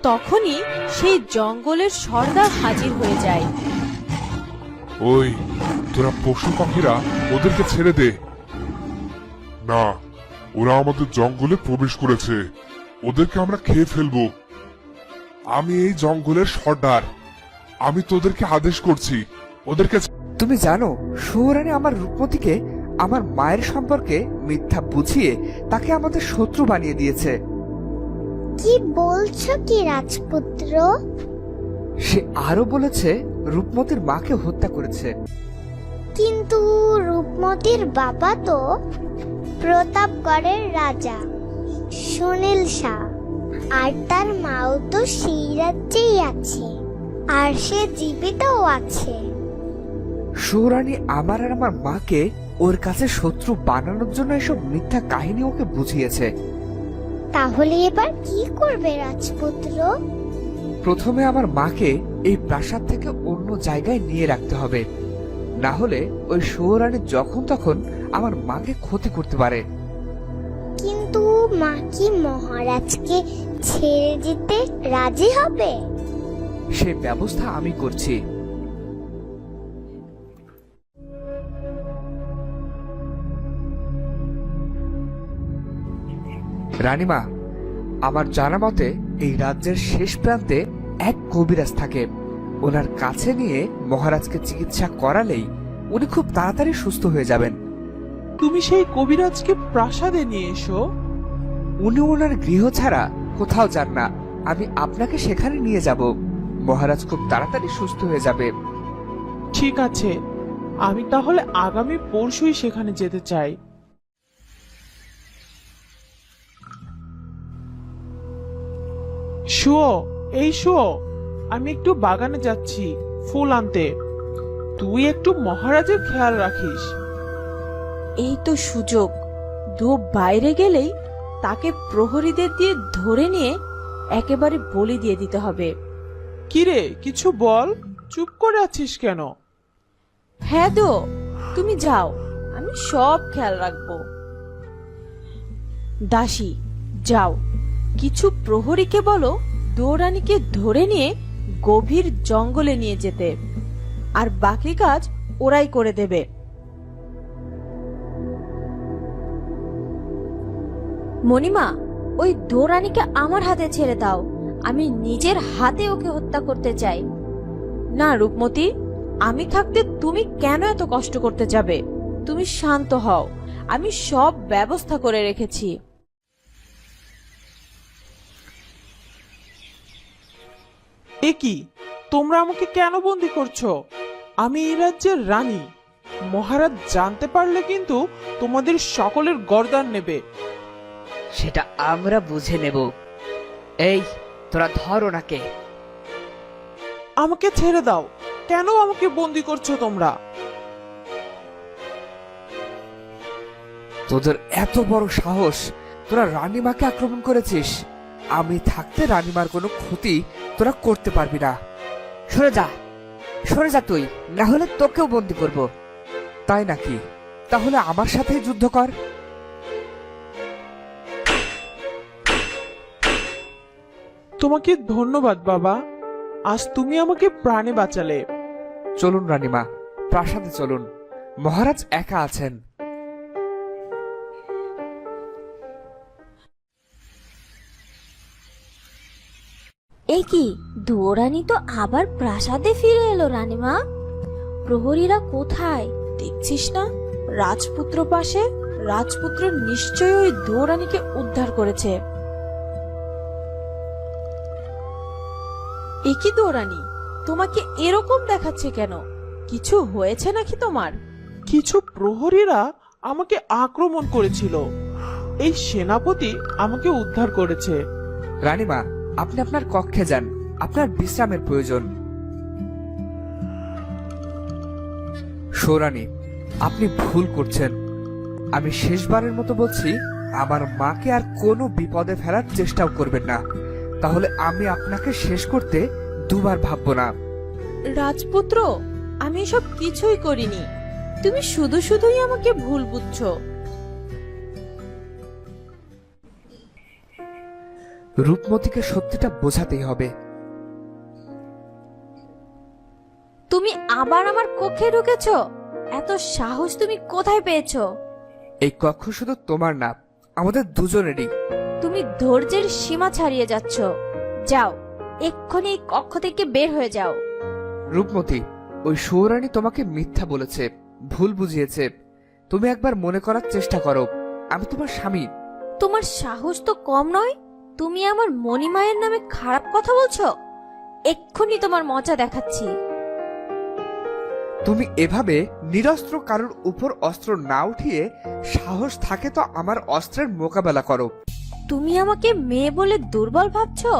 তখনই সেই জঙ্গলের সর্দার হাজির হয়ে যায়। ওই তোরা পশু পাখিরা ওদেরকে ছেড়ে দে। না, ওরা আমাদের জঙ্গলে প্রবেশ করেছে, ওদেরকে আমরা খেয়ে ফেলবো। আমি এই জঙ্গলের সর্দার, আমি তোদেরকে আদেশ করছি, ওদেরকে। তুমি জানো সুরানি আমার রূপমতিকে আমার মায়ের সম্পর্কে মিথ্যা বুঝিয়ে তাকে আমাদের শত্রু বানিয়ে দিয়েছে। কি বলছো কি রাজপুত্র? সে আরো বলেছে রূপমতির মাকে হত্যা করেছে। কিন্তু রূপমতির বাবা তো প্রতাপগড়ের রাজা সুনীল শাহ, আর তার মাও তো সেই রাজ্যেই আছে, আর সে জীবিতও আছে। সুরানি আমার আর আমার মাকে ওর কাছে শত্রু বানানোর জন্য এসব মিথ্যা কাহিনী ওকে বুঝিয়েছে। তাহলে এবার কি করবে রাজপুত্র? প্রথমে আমার মাকে এই প্রাসাদ থেকে অন্য জায়গায় নিয়ে রাখতে হবে, না হলে ওই সুরানি যখন তখন আমার মাকে ক্ষতি করতে পারে। কিন্তু মা কি মহারাজকে ছেড়ে যেতে রাজি হবে? সে ব্যবস্থা আমি করছি। রানীমা, আমার জানা মতে এই রাজ্যের শেষ প্রান্তে এক কবিরাজ থাকে। ওনার কাছে নিয়ে মহারাজকে চিকিৎসা করালেই উনি খুব তাড়াতাড়ি সুস্থ হয়ে যাবেন। তুমি সেই কবিরাজকে প্রাসাদে নিয়ে এসো। উনি ওনার গৃহ ছাড়া কোথাও যান না, আমি আপনাকে সেখানে নিয়ে যাব। মহারাজ খুব তাড়াতাড়ি সুস্থ হয়ে যাবে। ঠিক আছে, আমি তাহলে আগামী পরশুই সেখানে যেতে চাই। শুও, এই শুও, আমি একটু বাগানে যাচ্ছি ফুল আনতে। তুই একটু মহারাজের খেয়াল রাখিস। এই তো সুযোগ। ধূপ বাইরে গেলেই তাকে প্রহরীদের দিয়ে ধরে নিয়ে একেবারে বলি দিয়ে দিতে হবে। কিরে, কিছু বল, চুপ করে আছিস কেন? হ্যাঁ দো, তুমি যাও, আমি সব খেয়াল রাখবো। দাসী, যাও, কিছু প্রহরীকে বলো দৌড়ানিকে ধরে নিয়ে গভীর জঙ্গলে নিয়ে যেতে, আর বাকি কাজ ওরাই করে দেবে। মণিমা, ওই দৌড়ানিকে আমার হাতে ছেড়ে দাও, আমি নিজের হাতে ওকে হত্যা করতে চাই। না রূপমতি, আমি থাকতে তুমি কেন এত কষ্ট করতে যাবে? তুমি শান্ত হও, আমি সব ব্যবস্থা করে রেখেছি। এ কি, তোমরা আমাকে কেন বন্দি করছো? আমি এই রাজ্যের রানী। মহারাজ জানতে পারলে কিন্তু তোমাদের সকলের গর্দান নেবে। সেটা আমরা বুঝে নেব। এই, তোরা ধর ওনাকে। আমাকে ছেড়ে দাও, কেন আমাকে বন্দি করছো তোমরা? তোদের এত বড় সাহস, তোরা রানীমাকে আক্রমণ করেছিস। আমি থাকতে রানীমার কোনো ক্ষতি তোরা করতে পারবি না। সরে যা, সরে যা তুই, না হলে তোকেও বন্দি করব। তাই নাকি? তাহলে আমার সাথেই যুদ্ধ কর। তোমাকে ধন্যবাদ বাবা, আজ তুমি আমাকে প্রাণে বাঁচালে। চলুন রানীমা, প্রাসাদে চলুন, মহারাজ একা আছেন। এই কি, দৌড়ানি তো আবার প্রাসাদে ফিরে এলো রানীমা। প্রহরীরা কোথায় দেখছিস না রাজপুত্র পাশে? রাজপুত্র নিশ্চয়ই ওই দৌড়ানিকে উদ্ধার করেছে। এ কি দৌড়ানি, তোমাকে এরকম দেখাচ্ছে কেন? কিছু হয়েছে নাকি তোমার? কিছু প্রহরীরা আমাকে আক্রমণ করেছিল, এই সেনাপতি আমাকে উদ্ধার করেছে। রানীমা, আপনি আপনার কক্ষে যান, আপনার বিশ্রামের প্রয়োজন। সৌরানী, আপনি ভুল করছেন। আমি শেষবারের মতো বলছি, আমার মাকে আর কোনো বিপদে ফেলার চেষ্টাও করবেন না, তাহলে আমি আপনাকে শেষ করতে দুবার ভাববো না। রাজপুত্র, আমি এসব কিছুই করিনি, তুমি শুধু শুধুই আমাকে ভুল বুঝছো। রূপমতিকে সত্যিটা বোঝাতেই হবে। তুমি আবার আমার কক্ষে ঢুকেছো? এত সাহস তুমি কোথায় পেয়েছো? এই কক্ষ শুধু তোমার না, আমাদের দুজনেরই। তুমি ধৈর্যের সীমা ছাড়িয়ে যাচ্ছ। যাও, এক্ষুনি এই কক্ষ থেকে বের হয়ে যাও। রূপমতি, ওই সুরানী তোমাকে মিথ্যা বলেছে, ভুল বুঝিয়েছে। তুমি একবার মনে করার চেষ্টা করো, আমি তোমার স্বামী। তোমার সাহস তো কম নয়। তুমি আমার মণিমায়ের নামে খারাপ কথা বলছো। এক্ষুনি তোমার মজা দেখাচ্ছি। তুমি এভাবে নিরস্ত্র কারোর উপর অস্ত্র না উঠিয়ে সাহস থাকে তো আমার অস্ত্রের মোকাবেলা করো। তুমি আমাকে মেয়ে বলে দুর্বল ভাবছো?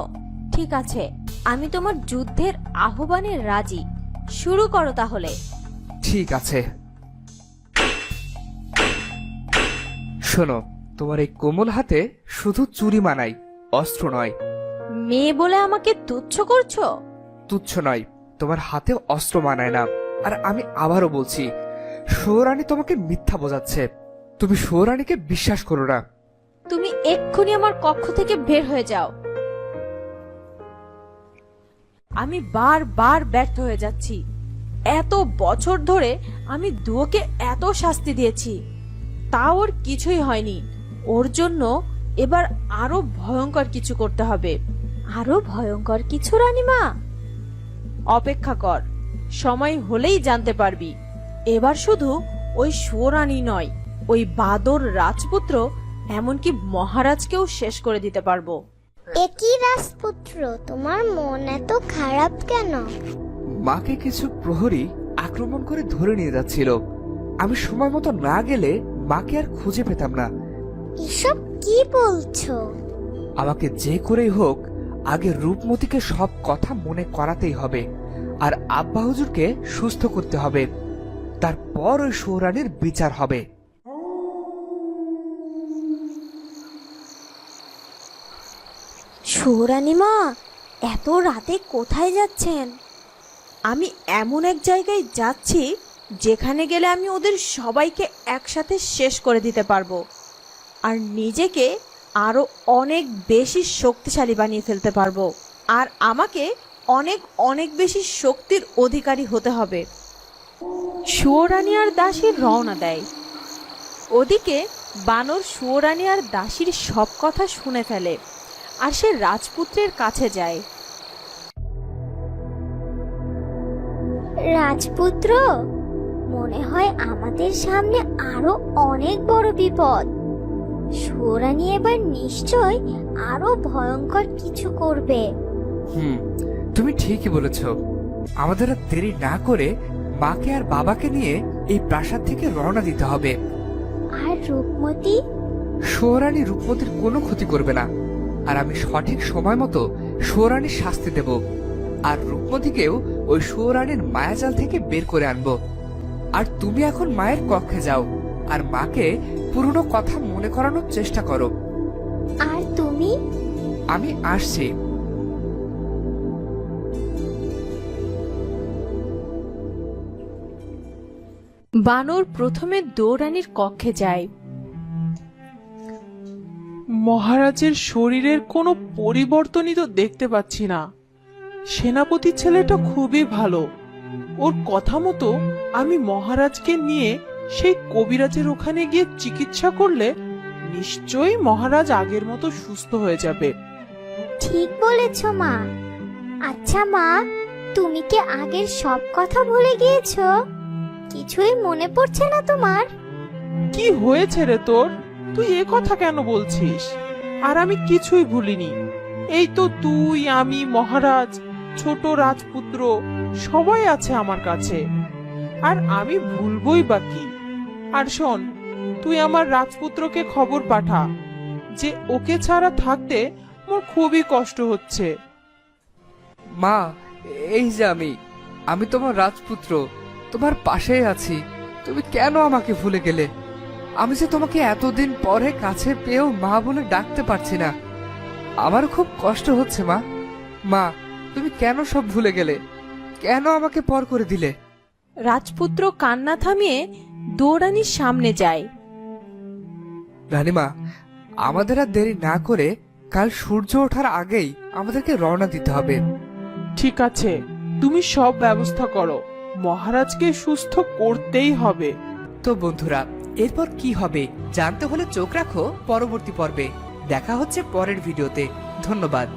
ঠিক আছে, আমি তোমার যুদ্ধের আহ্বানে রাজি। শুরু করো তাহলে। ঠিক আছে, শোনো, তোমার এই কোমল হাতে শুধু চুরি মানাই, অস্ত্র নয়। মেয়ে বলে আমাকে তুচ্ছ করছো? তুচ্ছ নয়, তোমার হাতে অস্ত্র মানায় না। আর আমি আবারও বলছি, সৌরানী তোমাকে মিথ্যা বোঝাচ্ছে। তুমি সৌরানীকে বিশ্বাস করো না। তুমি এক্ষুনি আমার কক্ষ থেকে বের হয়ে যাও। আমি বারবার ব্যর্থ হয়ে যাচ্ছি। এত বছর ধরে আমি দুয়োকে এত শাস্তি দিয়েছি, তা ওর কিছুই হয়নি। ওর জন্য এবার আরো ভয়ঙ্কর কিছু করতে হবে। আরো ভয়ঙ্কর কিছু রানীমা? অপেক্ষা কর, সময় হলেই জানতে পারবি। এবার শুধু ওই সুরানী নয়, ওই বাদর রাজপুত্র, এমনকি মহারাজকেও শেষ করে দিতে পারবো। একই রাজপুত্র, তোমার মন এত খারাপ কেন? মাকে কিছু প্রহরী আক্রমণ করে ধরে নিয়ে যাচ্ছিল। আমি সময় মতো না গেলে মাকে আর খুঁজে পেতাম না। এসব কি বলছো? আমাকে যে করেই হোক আগে রূপমতিকে সব কথা মনে করাতেই হবে, আর আব্বা হুজুরকে সুস্থ করতে হবে। তারপর ওই সৌরানীর বিচার হবে। সুরানীমা, এত রাতে কোথায় যাচ্ছেন? আমি এমন এক জায়গায় যাচ্ছি যেখানে গেলে আমি ওদের সবাইকে একসাথে শেষ করে দিতে পারবো, আর নিজেকে আরো অনেক বেশি শক্তিশালী বানিয়ে ফেলতে পারবো। আর আমাকে অনেক অনেক বেশি শক্তির অধিকারী হতে হবে। সুয়োরানী আর দাসী রওনা দেয়। ওদিকে বানর সুয়োরানী আর দাসীর সব কথা শুনে ফেলে, আর সে রাজপুত্রের কাছে যায়। রাজপুত্র, মনে হয় আমাদের সামনে আরো অনেক বড় বিপদ। সুরানী এবার নিশ্চয় আরো ভয়ঙ্কর কিছু করবে। তুমি ঠিকই বলেছ। আমাদের আর দেরি না করে মাকে আর বাবাকে নিয়ে এই প্রাসাদ থেকে রওনা দিতে হবে। আর রূপমতি? সৌরানী রূপমতির কোনো ক্ষতি করবে না, আর আমি সঠিক সময় মতো সৌরানীর শাস্তি দেব। আর রূপমতিকেও ওই সৌরানীর মায়াজাল থেকে বের করে আনবো। আর তুমি এখন মায়ের কক্ষে যাও, আর মাকে পুরনো কথা মনে করানোর চেষ্টা করো। আর তুমি? আমি আসছি। বানর প্রথমে দৌরানীর কক্ষে যায়। মহারাজের শরীরের কোনো পরিবর্তনই তো দেখতে পাচ্ছি না। সেনাপতি ছেলেটা খুবই ভালো। ওর কথা মতো আমি মহারাজকে নিয়ে সেই কবিরাজের ওখানে গিয়ে চিকিৎসা করলে নিশ্চয়ই মহারাজ আগের মতো সুস্থ হয়ে যাবে। ঠিক বলেছ মা। আচ্ছা মা, তুমি কি আগের সব কথা ভুলে গিয়েছো? কিছুই মনে পড়ছে না তোমার? কি হয়েছে রে তোর? তুই এ কথা কেন বলছিস? আর আমি কিছুই ভুলিনি। এই তো তুই, আমি, মহারাজ, ছোট রাজপুত্র সবাই আছে আমার কাছে। আর আমি ভুলবই বা কি? আর শোন, তুই আমার রাজপুত্রকে খবর পাঠা যে ওকে ছাড়া থাকতে মোর খুবই কষ্ট হচ্ছে। মা, এই যে আমি তোমার রাজপুত্র, তোমার পাশেই আছি। তুমি কেন আমাকে ভুলে গেলে? আমি যে তোমাকে এতদিন পরে কাছে পেয়েও মা বলে ডাকতে পারছি না। আমার খুব কষ্ট হচ্ছে মা। মা, তুমি কেন সব ভুলে গেলে? কেন আমাকে পর করে দিলে? রাজপুত্র কান্না থামিয়ে দৌরানীর সামনে যায়। রানীমা, আমাদের আর দেরি না করে কাল সূর্য ওঠার আগেই আমাদেরকে রওনা দিতে হবে। ঠিক আছে, তুমি সব ব্যবস্থা করো, মহারাজকে সুস্থ করতেই হবে। তো বন্ধুরা, এরপর কি হবে জানতে হলে চোখ রাখো পরবর্তী পর্বে। দেখা হচ্ছে পরের ভিডিওতে। ধন্যবাদ।